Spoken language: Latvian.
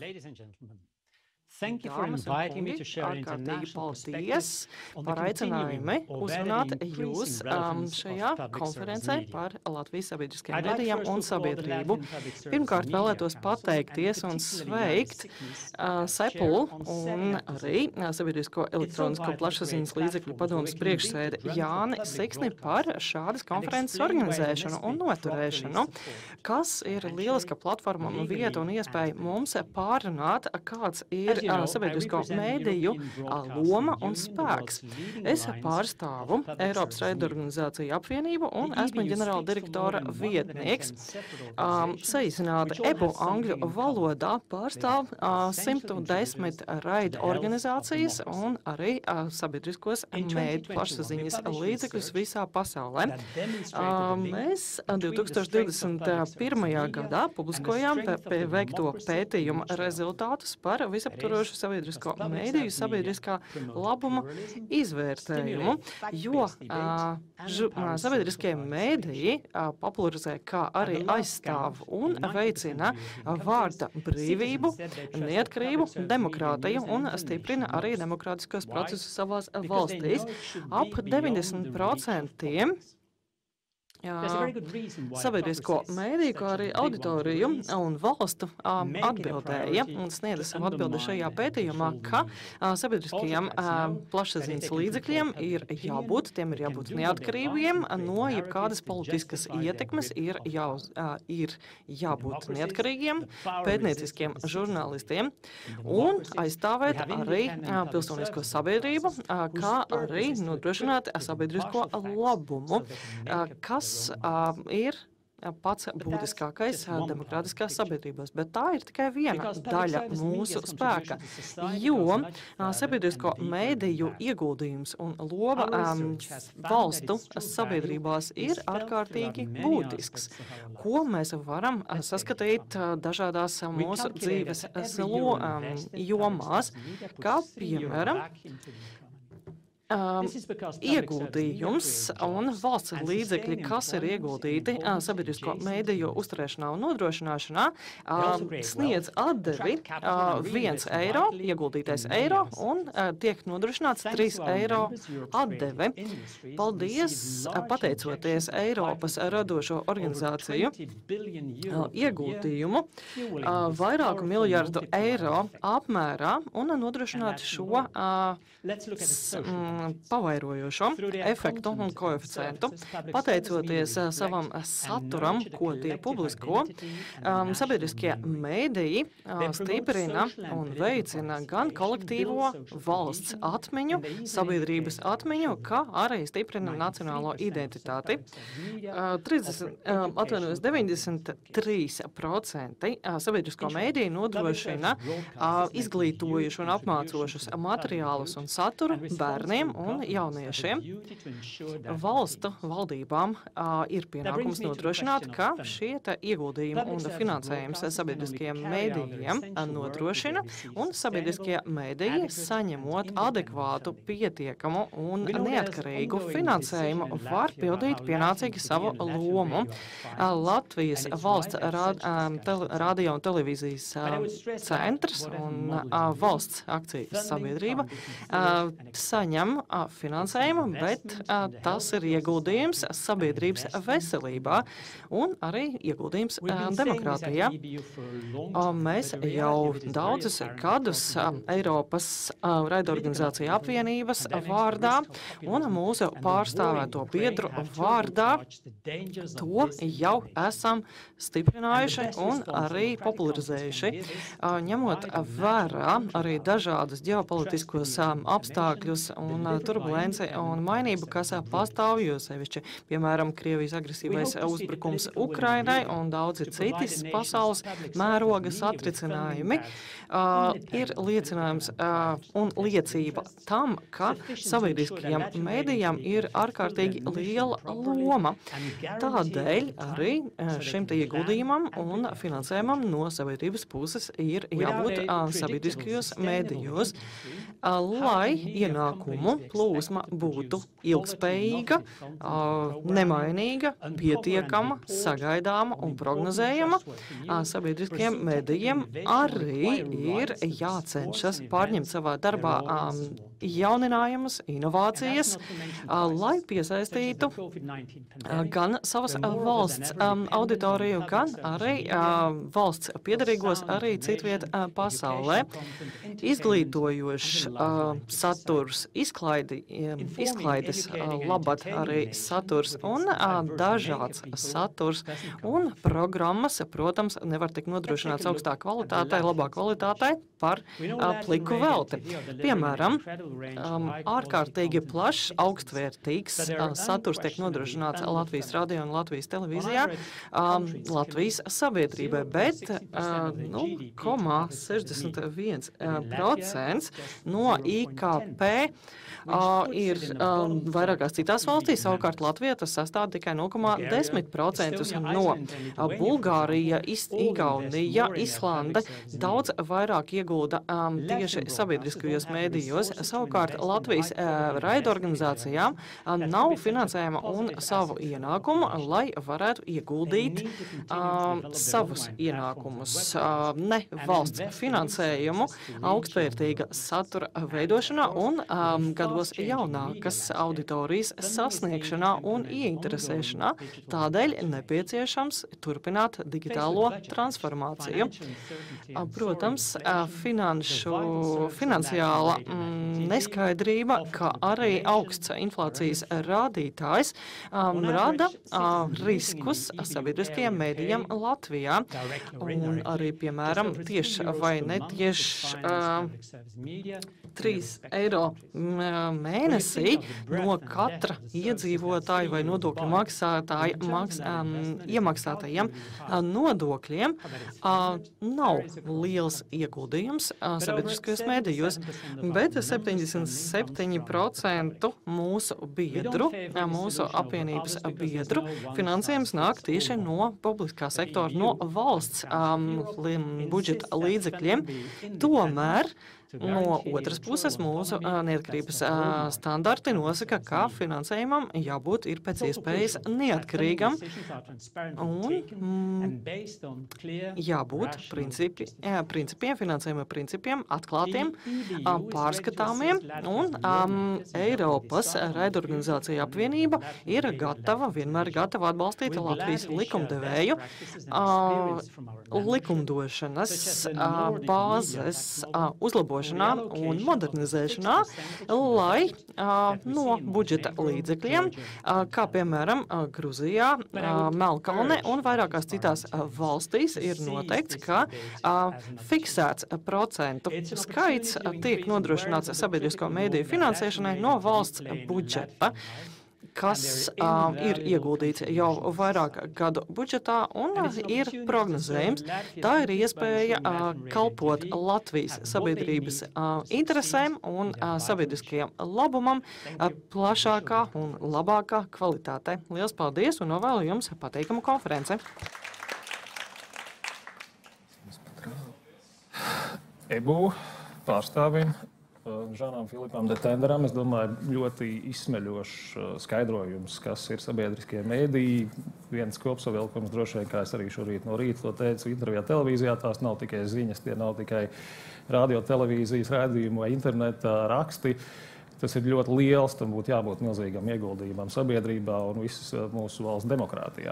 Ladies and gentlemen, thank you for inviting me to share an international paldies par aicinājumu uzrunāt jūs šajā konferencē par Latvijas sabiedriskajiem medijiem un sabiedrību. Pirmkārt vēlētos pateikties un sveikt SEPUL un arī Sabiedrisko elektronisko plašsaziņas līdzekļu padomes priekšsēdi Jāni Siksni par šādas konferences organizēšanu un noturēšanu, kas ir lieliska platforma un vieta un iespēja mums pārunāt, kāds ir sabiedrisko mēdīju loma un spēks. Es pārstāvu Eiropas raidorganizāciju apvienību un esmu ģenerāla direktora vietnieks. Saīsināti EBU angļu valodā pārstāv 110 raida organizācijas un arī sabiedriskos mēdīju plašsaziņas līdzekļus visā pasaulē. Mēs 2021. gadā publiskojām veikto pētījumu rezultātus par visaptvarošu sabiedrisko mēdīju sabiedriskā labuma izvērtējumu, jo sabiedriskie mēdīji popularizē, kā arī aizstāv un veicina vārda brīvību, neatkarību, demokrātiju un stiprina arī demokrātiskos procesus savās valstīs. Ap 90% sabiedrisko mēdīju, kā arī auditoriju un valstu atbildēja un sniedza savu atbildi šajā pētījumā, ka sabiedriskajiem plašsaziņas līdzekļiem ir jābūt neatkarīgiem no jebkādas politiskas ietekmes, ir jābūt neatkarīgiem pētnieciskiem žurnālistiem un aizstāvēt arī pilsonisko sabiedrību, kā arī nodrošināt sabiedrisko labumu, kas ir pats būtiskākais demokrātiskās sabiedrībās, bet tā ir tikai viena daļa mūsu spēka, jo sabiedrisko mēdīju ieguldījums un loma valstu sabiedrībās ir ārkārtīgi būtisks, ko mēs varam saskatīt dažādās mūsu dzīves jomās, kā piemēram ieguldījums un valsts līdzekļi, kas ir ieguldīti sabiedrisko mēdīju uzturēšanā un nodrošināšanā, sniedz atdevi 1 eiro, ieguldītais eiro, un tiek nodrošināts 3 eiro atdeve. Paldies, pateicoties Eiropas radošo organizāciju ieguldījumu, vairāku miljardu eiro apmērā un nodrošināt šo pavairojošo efektu un koeficientu. Pateicoties savam saturam, ko tie publisko, sabiedriskie mēdīji stiprina un veicina gan kolektīvo valsts atmiņu, sabiedrības atmiņu, kā arī stiprina nacionālo identitāti. 93% sabiedrisko mēdīju nodrošina izglītojušu un apmācošus materiālus un saturu bērniem un jauniešiem. Valstu valdībām ir pienākums nodrošināt, ka šie ieguldījumi un finansējums sabiedriskajiem mēdījiem nodrošina, un sabiedriskie mēdīji, saņemot adekvātu, pietiekamu un neatkarīgu finansējumu, var pildīt pienācīgi savu lomu. Latvijas valsts radio un televīzijas centrs un valsts akcijas sabiedrība saņem finansējumu, bet tas ir ieguldījums sabiedrības veselībā un arī ieguldījums demokrātijā. Mēs jau daudzus gadus Eiropas raidorganizācija apvienības vārdā un mūsu pārstāvēto biedru vārdā to jau esam stiprinājuši un arī popularizējuši, ņemot vērā arī dažādus ģeopolitiskos apstākļus un turbulenci un mainību, kas pastāv, jo sevišķi, piemēram, Krievijas agresīvais uzbrukums Ukrainai un daudzi citas pasaules mēroga satricinājumi, ir liecinājums un liecība tam, ka sabiedriskajiem mēdījiem ir ārkārtīgi liela loma. Tādēļ arī šim te ieguldījumam un finansējumam no sabiedrības puses ir jābūt sabiedriskajos mēdījos. lai ienākumu plūsma būtu ilgspējīga, nemainīga, pietiekama, sagaidāma un prognozējama. Sabiedriskiem medijiem arī ir jācenšas pārņemt savā darbā jauninājumus, inovācijas, lai piesaistītu gan savas valsts auditoriju, gan arī valsts piedarīgos arī citviet pasaulē. Izglītojošs saturs, izklaides labad arī saturs un dažāds saturs un programmas, protams, nevar tik nodrošināts augstā kvalitātei, labā kvalitātei par pliku velti. Piemēram, ārkārtīgi plašs, augstvērtīgs saturs tiek nodrošināts Latvijas radio un Latvijas televīzijā, Latvijas sabiedrībai, bet 0,61% no IKP ir vairākās citās valstīs, savukārt Latvijā tas sastāv tikai 0,10% no Bulgārija, Igaunija, Islande daudz vairāk iegulda tieši sabiedriskajos mēdījos. Savukārt Latvijas raidorganizācijām nav finansējuma un savu ieņēmumu, lai varētu ieguldīt savus ienākumus, ne valsts finansējumu, augstvērtīga satura veidošanā un gados jaunākas auditorijas sasniegšanā un ieinteresēšanā. Tādēļ nepieciešams turpināt digitālo transformāciju. Protams, finansiāla neskaidrība, kā arī augsts inflācijas rādītājs rada riskus sabiedriskajiem mēdījiem Latvijā. Un arī, piemēram, tieši vai netieši 3 eiro mēnesī no katra iedzīvotāja vai nodokļu maksātāja iemaksātajiem nodokļiem nav liels ieguldījums sabiedriskajos mēdījos, bet 77% mūsu biedru, mūsu apvienības biedru finansējums nāk tieši no publiskā sektora, no valsts budžeta līdzekļiem. Tomēr no otras puses mūsu neatkarības standarti nosaka, ka finansējumam jābūt ir pēc iespējas neatkarīgam un jābūt principiem, finansējuma principiem, atklātiem, pārskatāmiem un Eiropas raidorganizācija apvienība ir vienmēr gatava atbalstīt Latvijas likumdevēju likumdošanas bāzes uzlabošanā un modernizēšanā, lai no budžeta līdzekļiem, kā piemēram Gruzijā, Melnkalne un vairākās citās valstīs ir noteikts, ka fiksēts procentu skaits tiek nodrošināts sabiedrisko mēdīju finansēšanai no valsts budžeta, kas ir ieguldīts jau vairāk gadu budžetā un ir prognozējums. Tā ir iespēja kalpot Latvijas sabiedrības interesēm un sabiedriskajam labumam plašākā un labākā kvalitātē. Lielas paldies un novēlu jums pateikamu konferenci. EBU pārstāvim Žanam Filipam de Tenderam, es domāju, ļoti izsmeļošs skaidrojums, kas ir sabiedriskie mēdīji. Viens kopsavilkums droši vien, kā es arī šorīt no rīta to teicu intervijā televīzijā, tās nav tikai ziņas, tie nav tikai radio televīzijas rādījumi vai interneta raksti. Tas ir ļoti liels, tam būtu jābūt milzīgam ieguldījumam sabiedrībā un visas mūsu valsts demokrātijā.